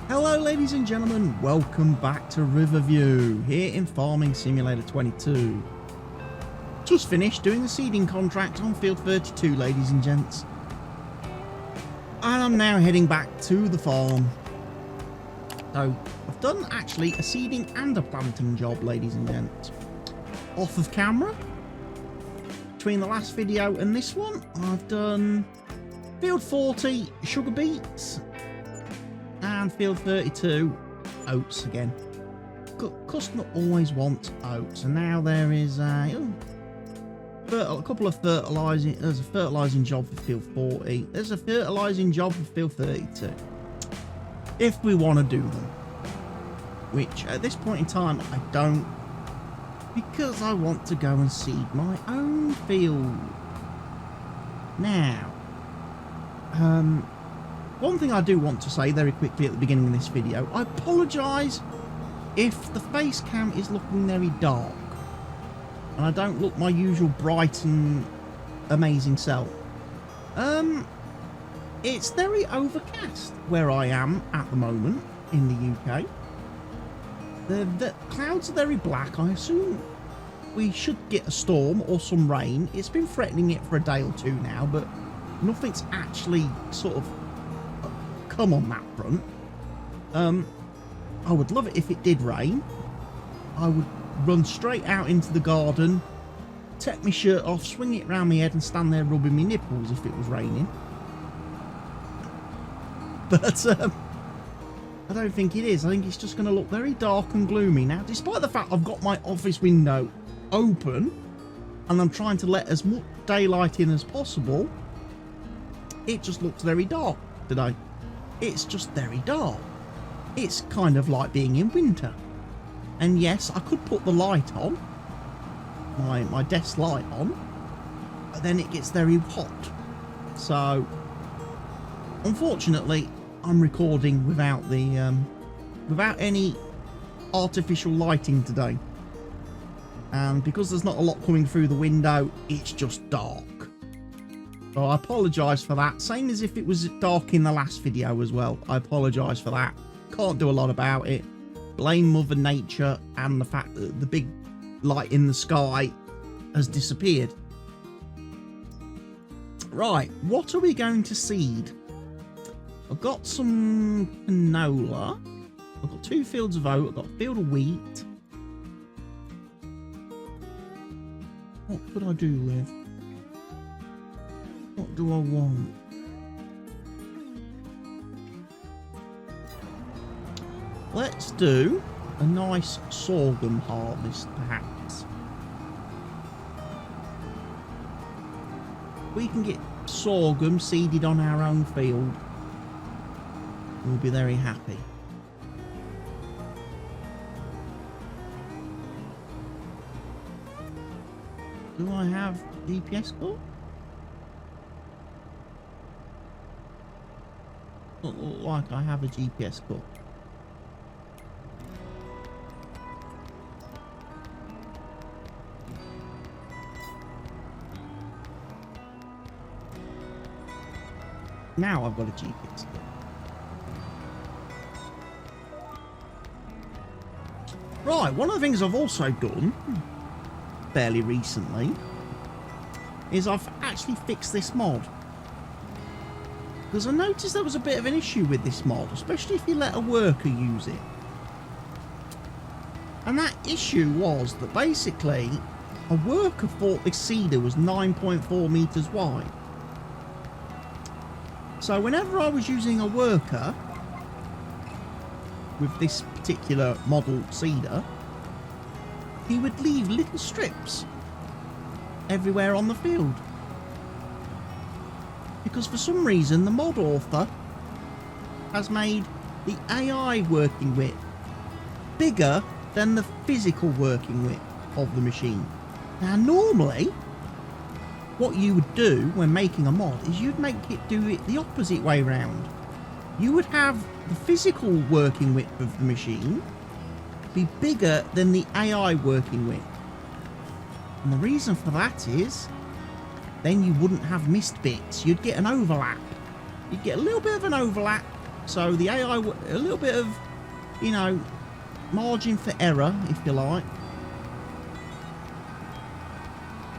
Hello ladies and gentlemen, welcome back to Riverview, here in Farming Simulator 22. Just finished doing the seeding contract on field 32, ladies and gents. And I'm now heading back to the farm. So, I've done actually a seeding and a planting job, ladies and gents. Off of camera. Between the last video and this one, I've done field 40 sugar beets. And field 32 oats again. Customer always wants oats, and now there is a couple of fertilising. There's a fertilising job for field 40. There's a fertilising job for field 32. If we want to do them, which at this point in time I don't, because I want to go and seed my own field. Now, one thing I do want to say very quickly at the beginning of this video, I apologise if the face cam is looking very dark and I don't look my usual bright and amazing self. It's very overcast where I am at the moment in the UK. The clouds are very black. I assume we should get a storm or some rain. It's been threatening it for a day or two now, but nothing's actually sort of come on that front. I would love it if it did rain. I would run straight out into the garden, take my shirt off, swing it around my head and stand there rubbing my nipples if it was raining. But I don't think it is. I think it's just going to look very dark and gloomy now, despite the fact I've got my office window open and I'm trying to let as much daylight in as possible. It just looks very dark today. It's just very dark. It's kind of like being in winter. And yes, I could put the light on, my desk light on, but then it gets very hot. So, unfortunately, I'm recording without any artificial lighting today. And because there's not a lot coming through the window, it's just dark. So I apologise for that. Same as if it was dark in the last video as well. I apologise for that. Can't do a lot about it. Blame Mother Nature and the fact that the big light in the sky has disappeared. Right, what are we going to seed? I've got some canola. I've got 2 fields of oat. I've got a field of wheat. What could I do with? What do I want? Let's do a nice sorghum harvest, perhaps. We can get sorghum seeded on our own field. We'll be very happy. Do I have GPS call? Doesn't look like I have a GPS call. Now I've got a GPS call. Right, one of the things I've also done fairly recently is I've actually fixed this mod. Because I noticed there was a bit of an issue with this mod, especially if you let a worker use it. And that issue was that basically a worker thought this seeder was 9.4 meters wide. So whenever I was using a worker with this particular model seeder, he would leave little strips everywhere on the field. Because for some reason the mod author has made the AI working width bigger than the physical working width of the machine. Now normally what you would do when making a mod is you'd make it do it the opposite way round. You would have the physical working width of the machine be bigger than the AI working width. And the reason for that is then you wouldn't have missed bits. You'd get an overlap. You'd get a little bit of an overlap So the AI, a little bit of, you know, margin for error, if you like,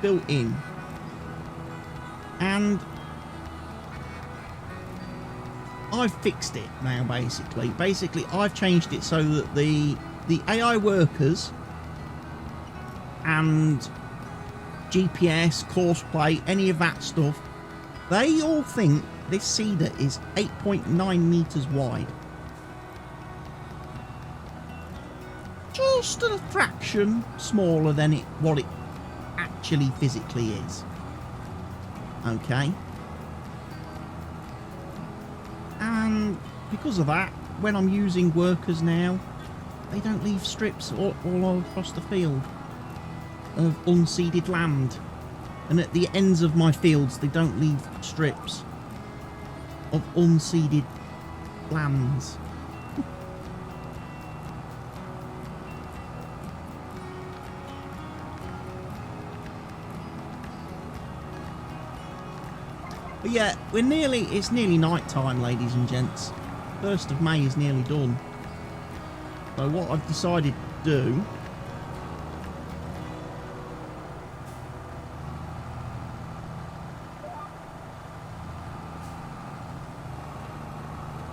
built in. And I've fixed it now, basically. Basically, I've changed it so that the AI workers and GPS, courseplay, any of that stuff, they all think this cedar is 8.9 meters wide. Just a fraction smaller than what it actually physically is. Okay. And because of that, when I'm using workers now, they don't leave strips all across the field of unseeded land. And at the ends of my fields, they don't leave strips of unseeded lands. But yeah, it's nearly night time, ladies and gents. 1st of May is nearly done. So what I've decided to do,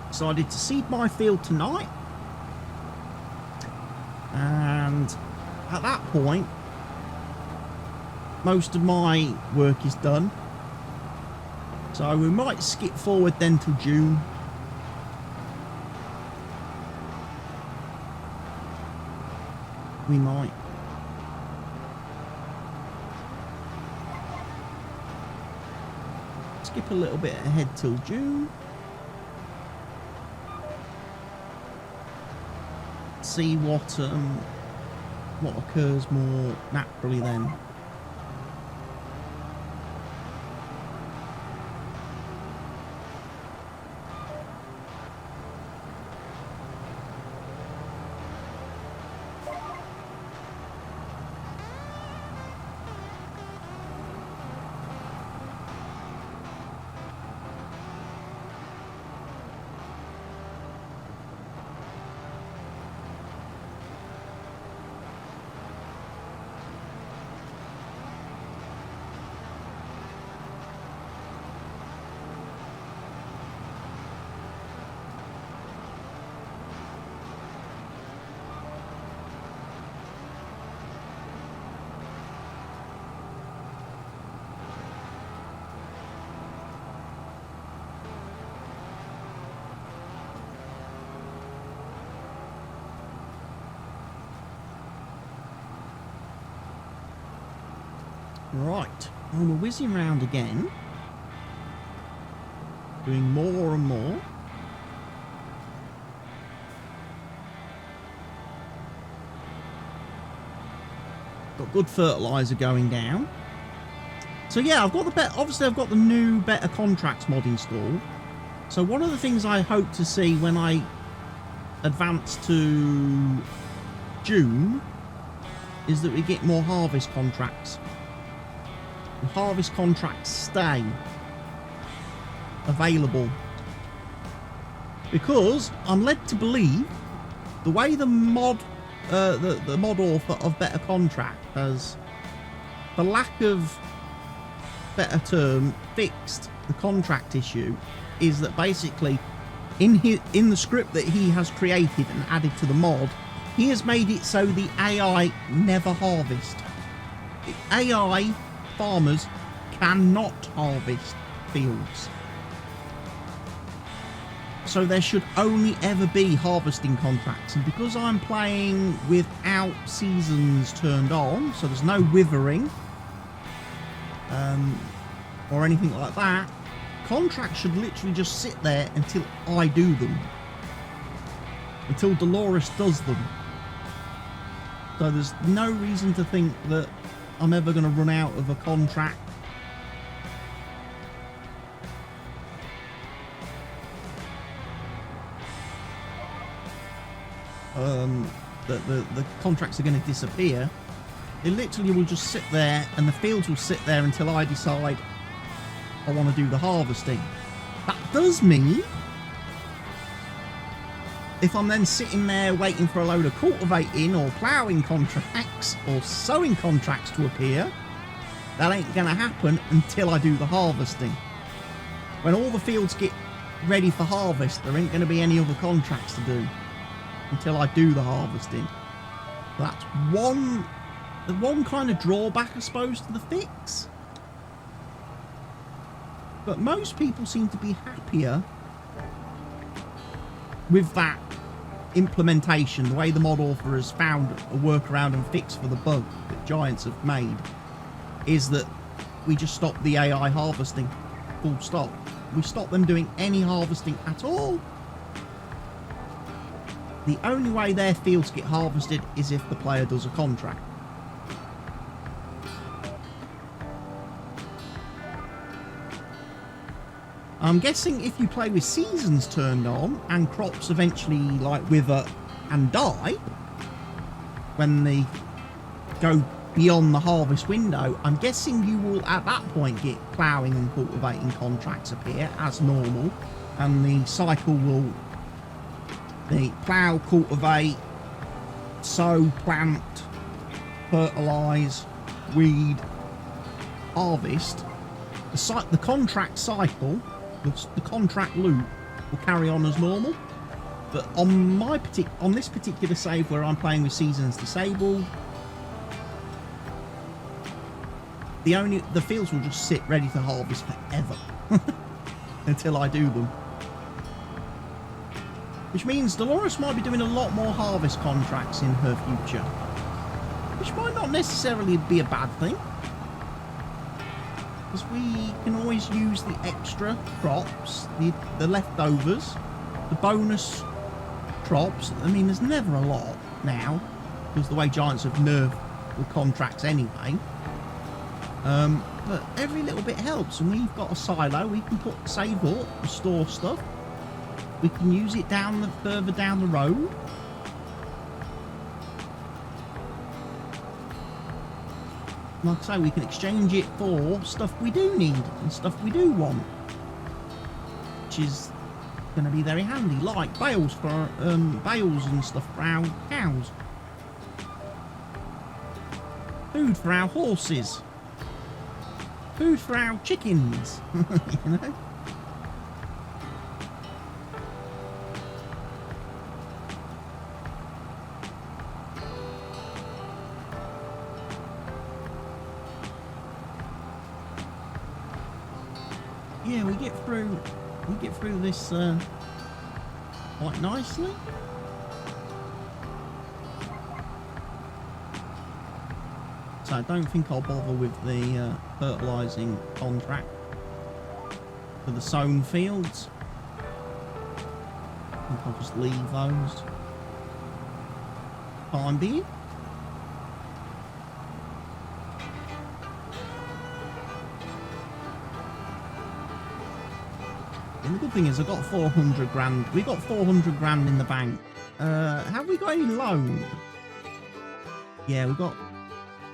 decided to seed my field tonight, and at that point most of my work is done, so we might skip forward then till June. We might. Skip a little bit ahead till June. See what occurs more naturally then. Right, and we're whizzing round again, doing more and more. Got good fertilizer going down. So yeah, I've got obviously I've got the new Better Contracts mod installed. So one of the things I hope to see when I advance to June is that we get more harvest contracts. The harvest contracts stay available, because I'm led to believe the way the mod author of Better Contract has, for lack of better term, fixed the contract issue, is that basically in the script that he has created and added to the mod, he has made it so the AI never harvest. The AI farmers cannot harvest fields. So there should only ever be harvesting contracts. And because I'm playing without seasons turned on, so there's no withering or anything like that, contracts should literally just sit there until I do them. Until Delores does them. So there's no reason to think that I'm ever going to run out of a contract. The contracts are going to disappear. It literally will just sit there, and the fields will sit there until I decide I want to do the harvesting. That does mean if I'm then sitting there waiting for a load of cultivating or ploughing contracts or sowing contracts to appear, that ain't going to happen until I do the harvesting. When all the fields get ready for harvest, there ain't going to be any other contracts to do until I do the harvesting. That's one kind of drawback, I suppose, to the fix. But most people seem to be happier with that implementation, the way the mod author has found a workaround and fix for the bug that Giants have made, is that we just stop the AI harvesting. Full stop. We stop them doing any harvesting at all. The only way their fields get harvested is if the player does a contract. I'm guessing if you play with seasons turned on and crops eventually like wither and die when they go beyond the harvest window, I'm guessing you will at that point get ploughing and cultivating contracts appear as normal, and the cycle will plough, cultivate, sow, plant, fertilise, weed, harvest. The contract cycle, the contract loop will carry on as normal. But on this particular save where I'm playing with seasons disabled, the fields will just sit ready to harvest forever until I do them. Which means Delores might be doing a lot more harvest contracts in her future, which might not necessarily be a bad thing, because we can always use the extra crops, the leftovers, the bonus crops. I mean, there's never a lot now because the way Giants have nerfed the contracts anyway. But every little bit helps, and we've got a silo. We can save up and store stuff. We can use it further down the road. Like I say, we can exchange it for stuff we do need and stuff we do want, which is going to be very handy, like bales and stuff for our cows, food for our horses, food for our chickens, you know. Yeah, we get through this quite nicely. So I don't think I'll bother with the fertilising contract for the sown fields. I think I'll just leave those time being. And the good thing is I got 400 grand. We got 400 grand in the bank. Have we got any loan? Yeah, we got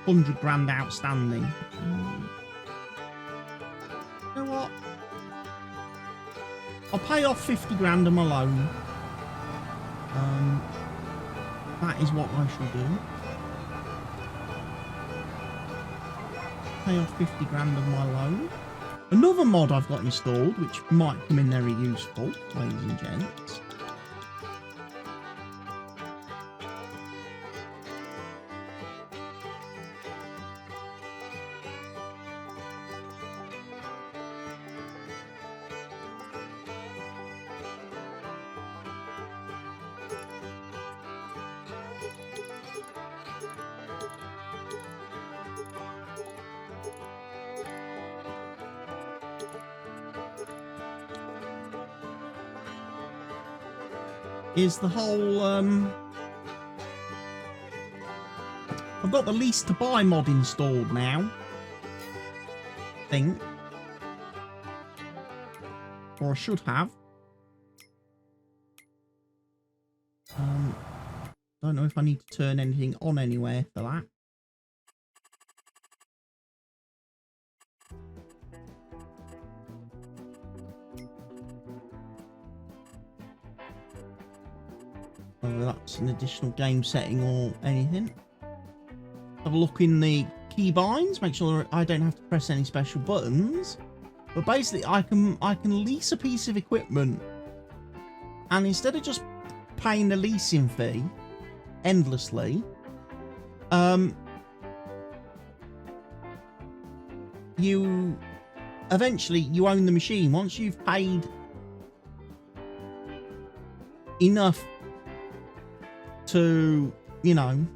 100 grand outstanding. You know what? I'll pay off 50 grand of my loan. That is what I shall do. Pay off 50 grand of my loan. Another mod I've got installed, which might come in very useful, ladies and gents. Is the whole I've got the lease to buy mod installed now, I think, or I should have. Don't know if I need to turn anything on anywhere for that. whether that's an additional game setting or anything. Have a look in the keybinds, make sure I don't have to press any special buttons. But basically, I can lease a piece of equipment, and instead of just paying the leasing fee endlessly, you eventually own the machine once you've paid enough to, you know,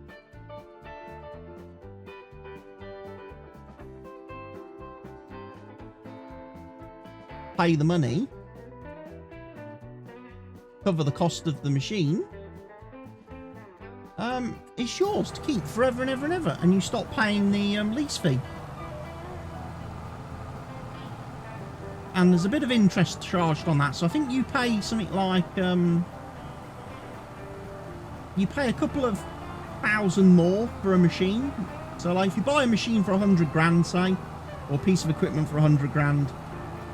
pay the money, cover the cost of the machine. It's yours to keep forever and ever and ever, and you stop paying the lease fee. And there's a bit of interest charged on that, so I think you pay something like you pay a couple of thousand more for a machine. So like if you buy a machine for 100 grand, say, or a piece of equipment for 100 grand,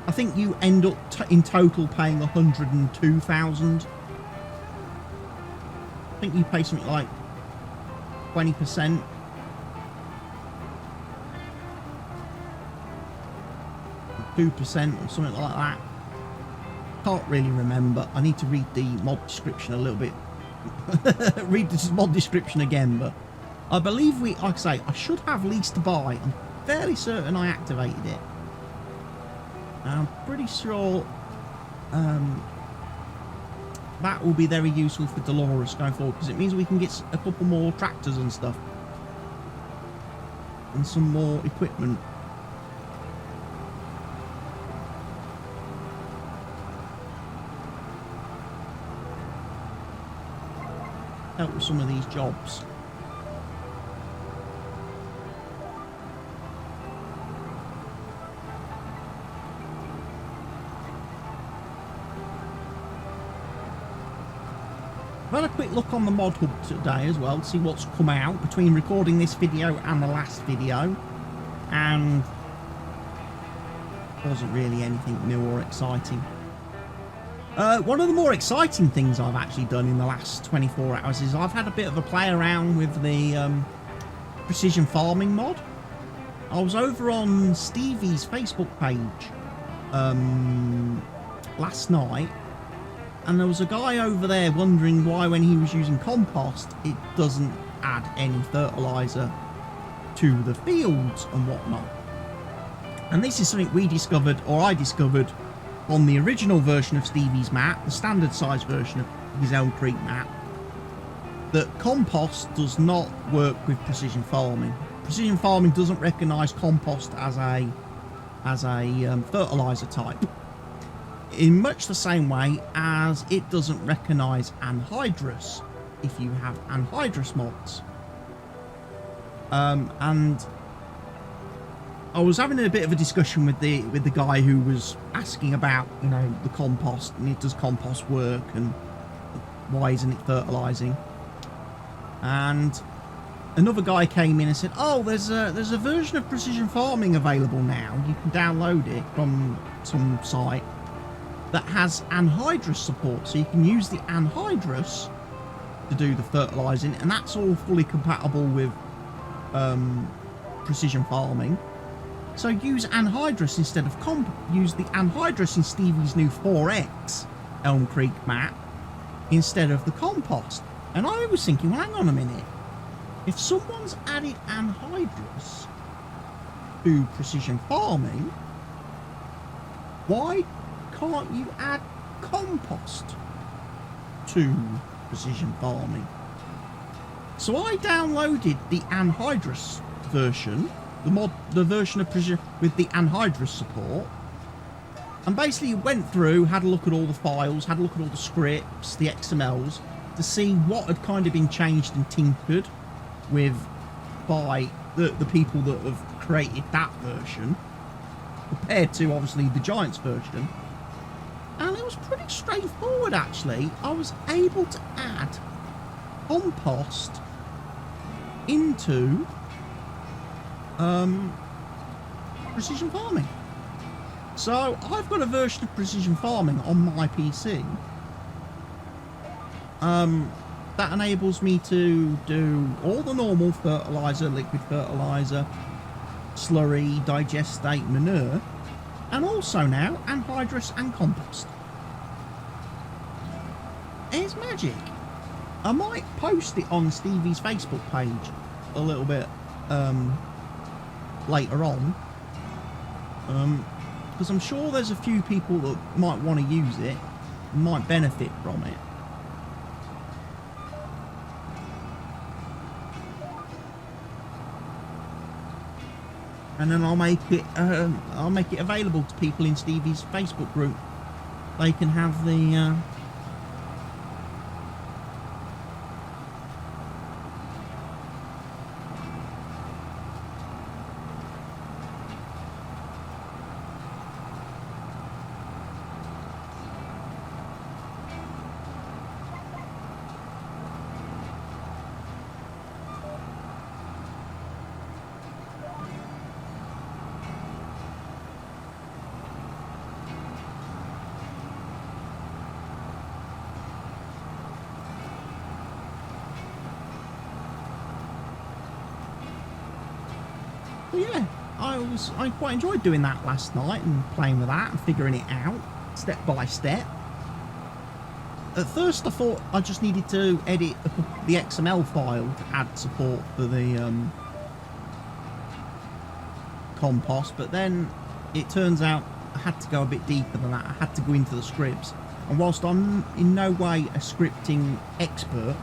I think you end up in total paying 102,000. I think you pay something like 20%. Or 2% or something like that. Can't really remember. I need to read the mod description a little bit. Read this mod description again, but I believe like I say, I should have lease to buy. I'm fairly certain I activated it. I'm pretty sure that will be very useful for Delores going forward, because it means we can get a couple more tractors and stuff. And some more equipment. Help with some of these jobs. I've had a quick look on the mod hub today as well to see what's come out between recording this video and the last video, and wasn't really anything new or exciting. One of the more exciting things I've actually done in the last 24 hours is I've had a bit of a play around with the precision farming mod. I was over on Stevie's Facebook page last night, and there was a guy over there wondering why when he was using compost it doesn't add any fertiliser to the fields and whatnot. And this is something we discovered, or I discovered, on the original version of Stevie's map, the standard size version of his Elm Creek map, that compost does not work with precision farming. Precision farming doesn't recognise compost as a fertiliser type, in much the same way as it doesn't recognise anhydrous if you have anhydrous mods. And I was having a bit of a discussion with the guy who was asking about, you know, the compost, and does compost work, and why isn't it fertilising? And another guy came in and said, oh, there's a version of precision farming available now. You can download it from some site that has anhydrous support, so you can use the anhydrous to do the fertilising, and that's all fully compatible with precision farming. So use anhydrous instead of use the anhydrous in Stevie's new 4X Elm Creek map instead of the compost. And I was thinking, well, hang on a minute. If someone's added anhydrous to precision farming, why can't you add compost to precision farming? So I downloaded the anhydrous version, the version of precision with the anhydrous support, and basically went through, had a look at all the files, had a look at all the scripts, the XMLs, to see what had kind of been changed and tinkered with by the people that have created that version, compared to obviously the Giants version. And it was pretty straightforward, actually. I was able to add compost into precision farming. So I've got a version of precision farming on my PC. that enables me to do all the normal fertiliser, liquid fertiliser, slurry, digestate, manure, and also now anhydrous and compost. It's magic. I might post it on Stevie's Facebook page a little bit later on, because I'm sure there's a few people that might want to use it, might benefit from it. And then I'll make it available to people in Stevie's Facebook group. They can have the yeah, I quite enjoyed doing that last night and playing with that and figuring it out step by step. At first I thought I just needed to edit the XML file to add support for the compost, but then it turns out I had to go a bit deeper than that. I had to go into the scripts, and whilst I'm in no way a scripting expert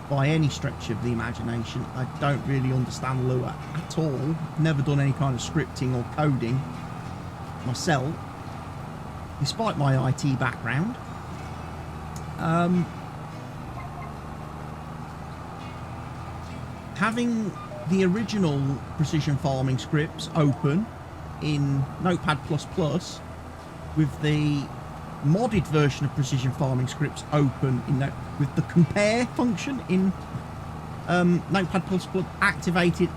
by any stretch of the imagination, I don't really understand Lua at all. Never done any kind of scripting or coding myself, despite my IT background. Having the original precision farming scripts open in Notepad++ with the modded version of precision farming scripts open in with the compare function in Notepad++ activated,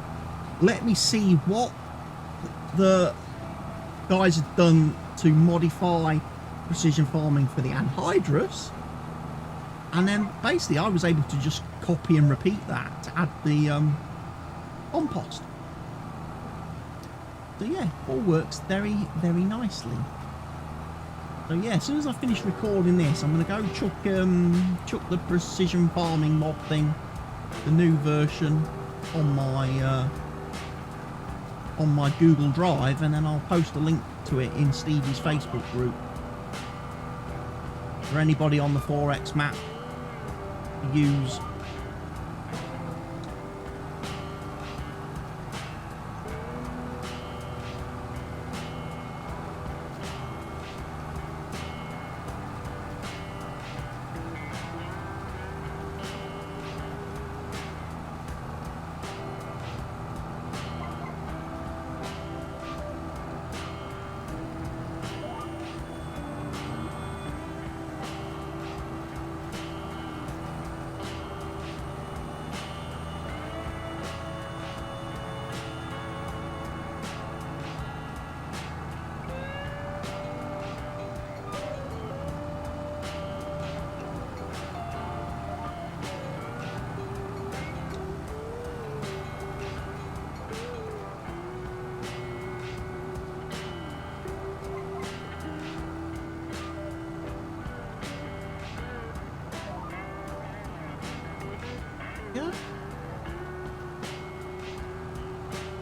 let me see what the guys have done to modify precision farming for the anhydrous, and then basically I was able to just copy and repeat that to add the compost. So yeah, all works very, very nicely. So yeah, as soon as I finish recording this, I'm going to go chuck the precision farming mod thing, the new version, on my Google Drive, and then I'll post a link to it in Stevie's Facebook group for anybody on the 4X map to use.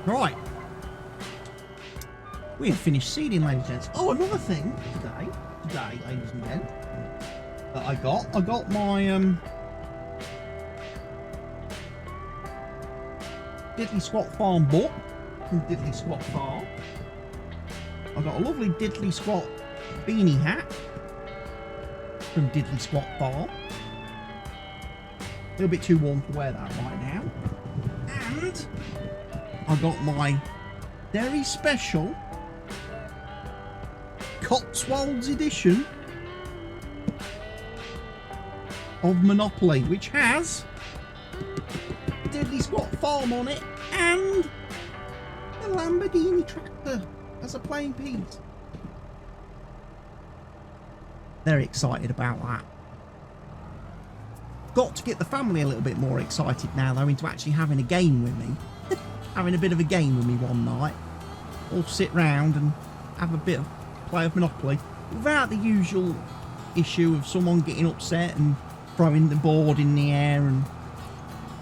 Right, we have finished seeding, ladies and gents. Oh, another thing today, ladies and gents, that I got my Diddley Squat Farm book from Diddley Squat Farm. I got a lovely Diddley Squat beanie hat from Diddley Squat Farm. A little bit too warm to wear that right now. And I got my very special Cotswolds edition of Monopoly, which has Diddley Squat Farm on it and a Lamborghini tractor as a playing piece. Very excited about that. got to get the family a little bit more excited now, though, into actually having a game with me. Having a bit of a game with me one night. All sit round and have a bit of play of Monopoly. Without the usual issue of someone getting upset and throwing the board in the air and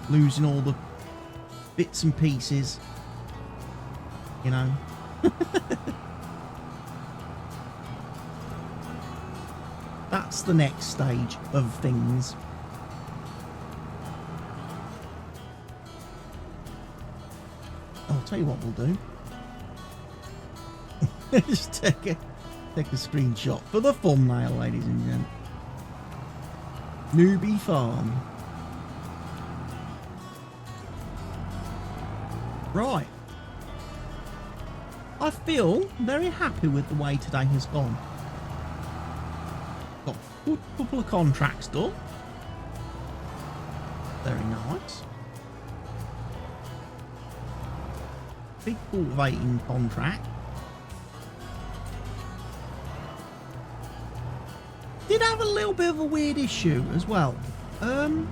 losing all the bits and pieces. You know. That's the next stage of things. I'll tell you what we'll do. Just take a screenshot for the thumbnail, ladies and gents. Newbie Farm. Right. I feel very happy with the way today has gone. Got a good couple of contracts done. Very nice. Big cultivating contract. Did have a little bit of a weird issue as well. And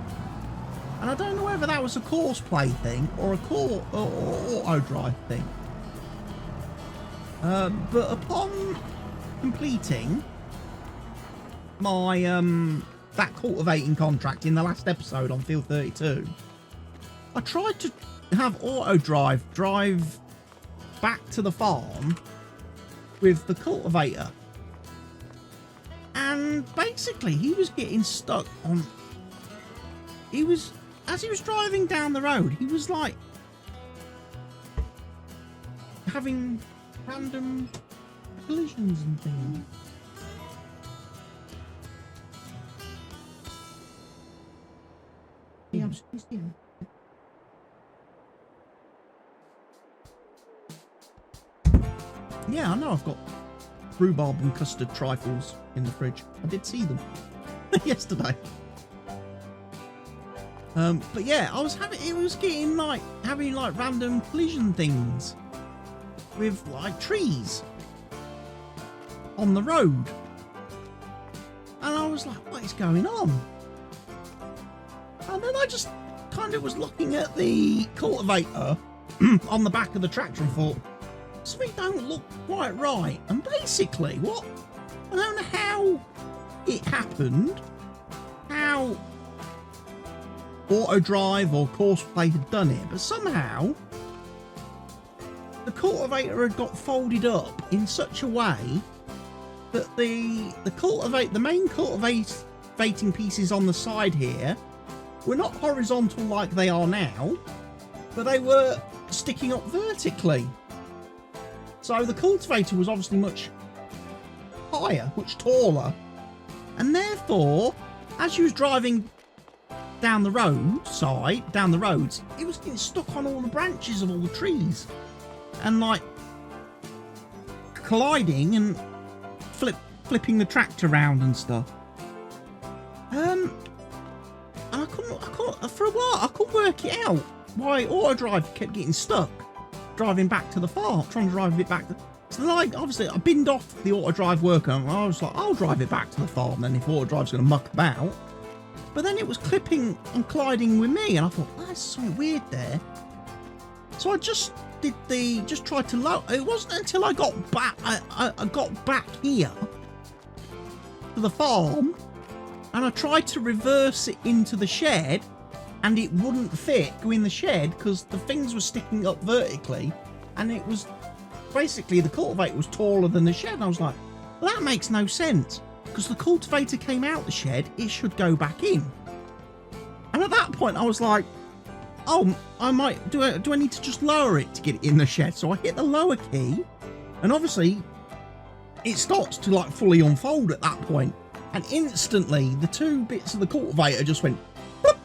I don't know whether that was a course play thing or a auto drive thing. But upon completing my that cultivating contract in the last episode on Field 32, I tried to have auto drive back to the farm with the cultivator, and basically he was getting stuck on. As he was driving down the road, he was like having random collisions and things. Yeah, I'm just here. Yeah, I know I've got rhubarb and custard trifles in the fridge. I did see them yesterday. But yeah, it was getting having random collision things with like trees on the road. And I was like, what is going on? And then I just kind of was looking at the cultivator on the back of the tractor and thought, something don't look quite right. And basically, I don't know how it happened, how auto drive or course play had done it, but somehow the cultivator had got folded up in such a way that the main cultivating pieces on the side here were not horizontal like they are now, but they were sticking up vertically. So the cultivator was obviously much higher, much taller, and therefore, as you was driving down the roads, it was getting stuck on all the branches of all the trees, and like colliding and flipping the tractor around and stuff. And I couldn't for a while. I couldn't work it out why auto drive kept getting stuck driving back to the farm, trying to drive it back. So like, obviously, I binned off the auto drive worker, and I was like, I'll drive it back to the farm then if auto drive's going to muck about. But then it was clipping and colliding with me, and I thought, oh, that's something weird there. So I just tried to lower. It wasn't until I got back, I got back here to the farm, and I tried to reverse it into the shed, and it wouldn't fit go in the shed because the things were sticking up vertically, and it was basically the cultivator was taller than the shed. And I was like, well, that makes no sense. Because the cultivator came out the shed, it should go back in. And at that point, I was like, oh, do I need to just lower it to get it in the shed? So I hit the lower key, and obviously, it starts to like fully unfold at that point. And instantly, the two bits of the cultivator just went, bloop.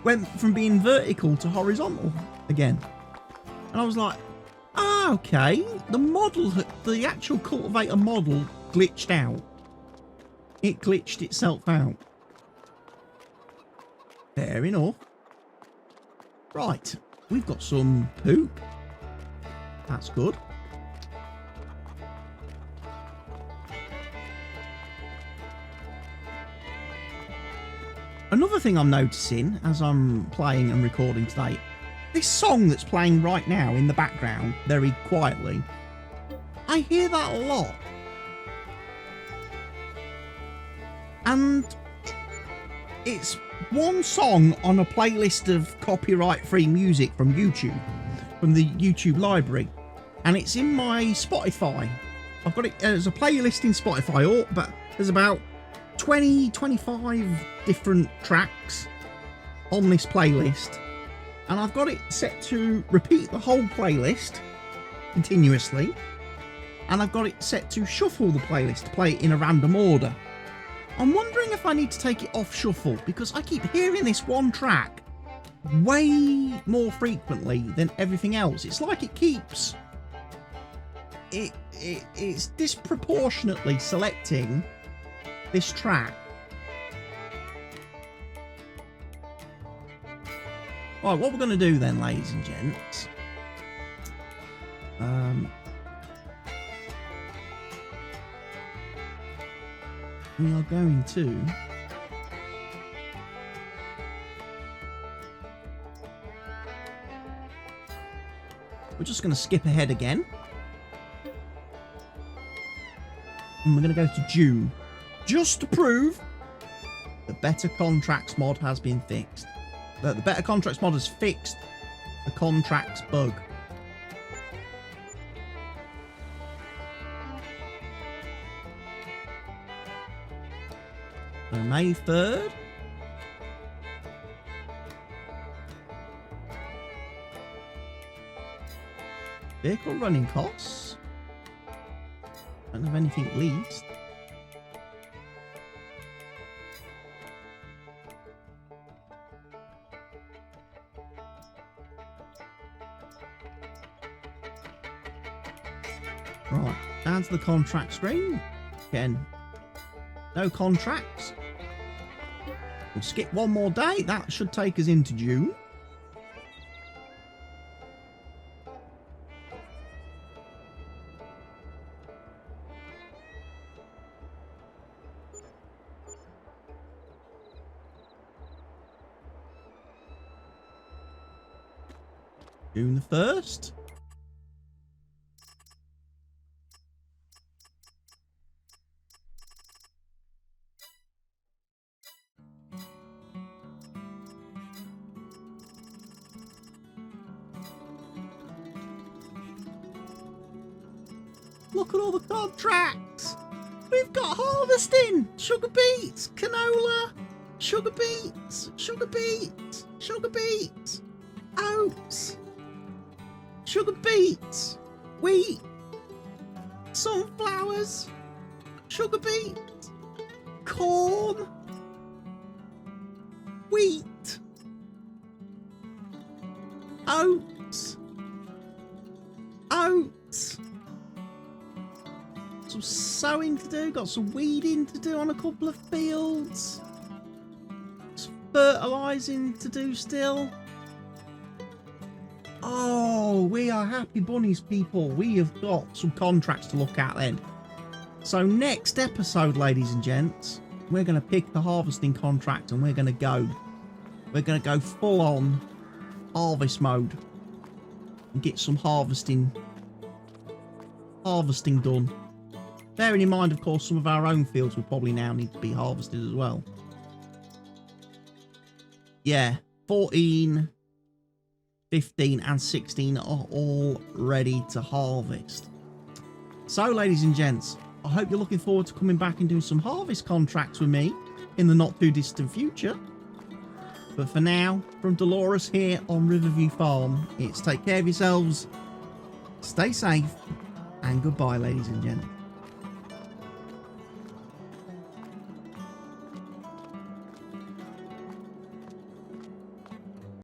Went from being vertical to horizontal again. And I was like, okay, the actual cultivator model glitched out. It glitched itself out. Fair enough. Right, we've got some poop. That's good. Another thing I'm noticing as I'm playing and recording today, this song that's playing right now in the background, very quietly, I hear that a lot. And it's one song on a playlist of copyright-free music from YouTube, from the YouTube library, and it's in my Spotify. I've got it as a playlist in Spotify, but there's about 25 different tracks on this playlist, and I've got it set to repeat the whole playlist continuously, and I've got it set to shuffle the playlist to play it in a random order. I'm wondering if I need to take it off shuffle, because I keep hearing this one track way more frequently than everything else. It's like it keeps it's disproportionately selecting this track. Right, what we're going to do then, ladies and gents, we are going to we're just going to skip ahead again, and we're going to go to June, just to prove that Better Contracts mod has been fixed. That the Better Contracts mod has fixed the contracts bug. So May 3rd. Vehicle running costs. Don't have anything leased. Right, down to the contract screen. Again, no contracts. We'll skip one more day. That should take us into June. June the 1st. Look at all the contracts. We've got harvesting, sugar beets, canola, sugar beets, sugar beets, sugar beets, oats, sugar beets, wheat, sunflowers, sugar beets, corn, wheat, oats, some sowing to do, got some weeding to do on a couple of fields, some fertilising to do still. Oh, we are happy bunnies, people. We have got some contracts to look at then. So next episode, ladies and gents, we're going to pick the harvesting contract and we're going to go full on harvest mode and get some harvesting done. Bearing in mind, of course, some of our own fields will probably now need to be harvested as well. Yeah, 14, 15 and 16 are all ready to harvest. So, ladies and gents, I hope you're looking forward to coming back and doing some harvest contracts with me in the not too distant future. But for now, from Delores here on Riverview Farm, it's take care of yourselves, stay safe, and goodbye, ladies and gents.